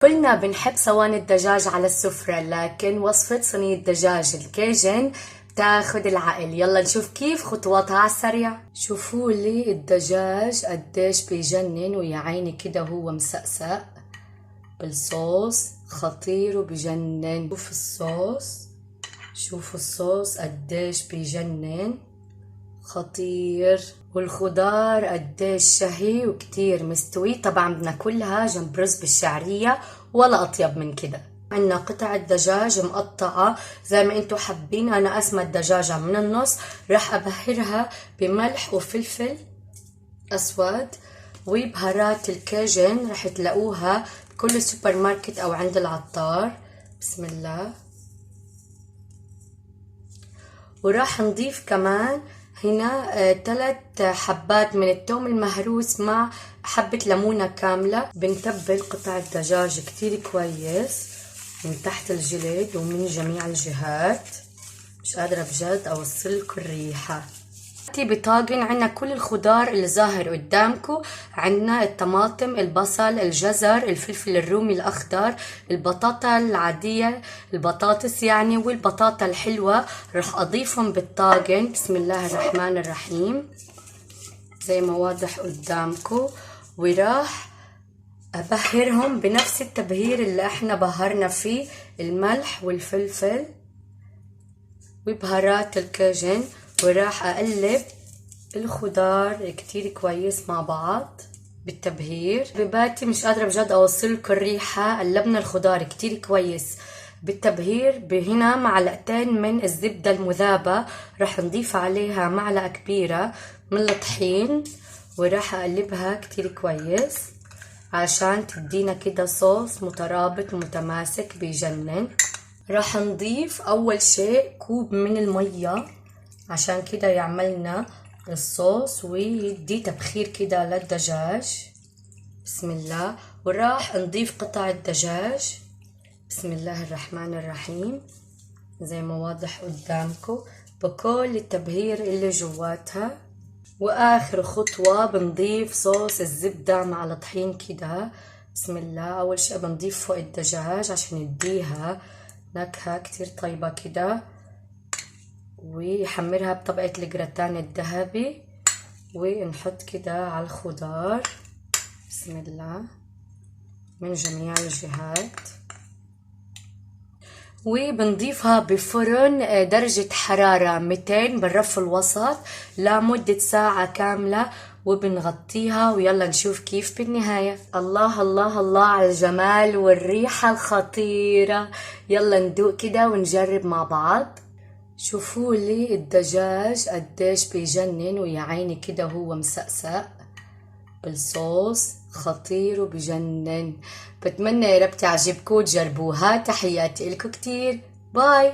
كلنا بنحب صواني الدجاج على السفرة، لكن وصفة صينية دجاج الكيجن بتاخد العقل. يلا نشوف كيف خطواتها على السريع. شوفوا لي الدجاج قديش بيجنن، ويا عيني كده هو مسقسق بالصوص، خطير وبجنن. شوفوا الصوص قديش بيجنن، خطير. والخضار قديش شهي وكتير مستوي. طبعا بناكلها جنب رز بالشعرية ولا أطيب من كده. عنا قطع الدجاج مقطعة زي ما انتو حابين. أنا قسمة الدجاجة من النص، راح أبهرها بملح وفلفل أسود وبهارات الكاجن، راح تلاقوها بكل السوبر ماركت أو عند العطار. بسم الله. وراح نضيف كمان هنا 3 حبات من الثوم المهروس مع حبة ليمونة كاملة. بنتبل قطع الدجاج كتير كويس من تحت الجلد ومن جميع الجهات. مش قادرة بجد اوصلكوا الريحة. بطاجن عنا كل الخضار اللي ظاهر قدامكم. عنا الطماطم، البصل، الجزر، الفلفل الرومي الاخضر، البطاطا العادية، البطاطس يعني، والبطاطا الحلوة. رح اضيفهم بالطاجن. بسم الله الرحمن الرحيم زي ما واضح قدامكم. وراح ابهرهم بنفس التبهير اللي احنا بهرنا فيه الملح والفلفل وبهارات الكاجن. وراح اقلب الخضار كتير كويس مع بعض بالتبهير. حبيباتي مش قادرة بجد اوصلكم الريحة. قلبنا الخضار كتير كويس بالتبهير. هنا معلقتين من الزبدة المذابة، راح نضيف عليها معلقة كبيرة من الطحين، وراح اقلبها كتير كويس عشان تدينا كده صوص مترابط ومتماسك بيجنن. راح نضيف اول شيء كوب من المية عشان كده يعملنا الصوص ويدي تبخير كده للدجاج. بسم الله. وراح نضيف قطع الدجاج. بسم الله الرحمن الرحيم زي ما واضح قدامكم بكل التبهير اللي جواتها. واخر خطوة بنضيف صوص الزبدة مع الطحين كده. بسم الله. اول شيء بنضيف فوق الدجاج عشان يديها نكهة كتير طيبة كده، ويحمرها بطبقة الجراتان الذهبي، ونحط كده على الخضار. بسم الله من جميع الجهات. وبنضيفها بفرن درجة حرارة 200 بالرف الوسط لمدة ساعة كاملة، وبنغطيها. ويلا نشوف كيف بالنهاية. الله الله الله على الجمال والريحة الخطيرة. يلا ندوق كده ونجرب مع بعض. شوفوا لي الدجاج قديش بيجنن، ويا عيني كده هو مسقسق بالصوص، خطير وبجنن. بتمنى يا رب تعجبكم وتجربوها. تحياتي لكم كتير. باي.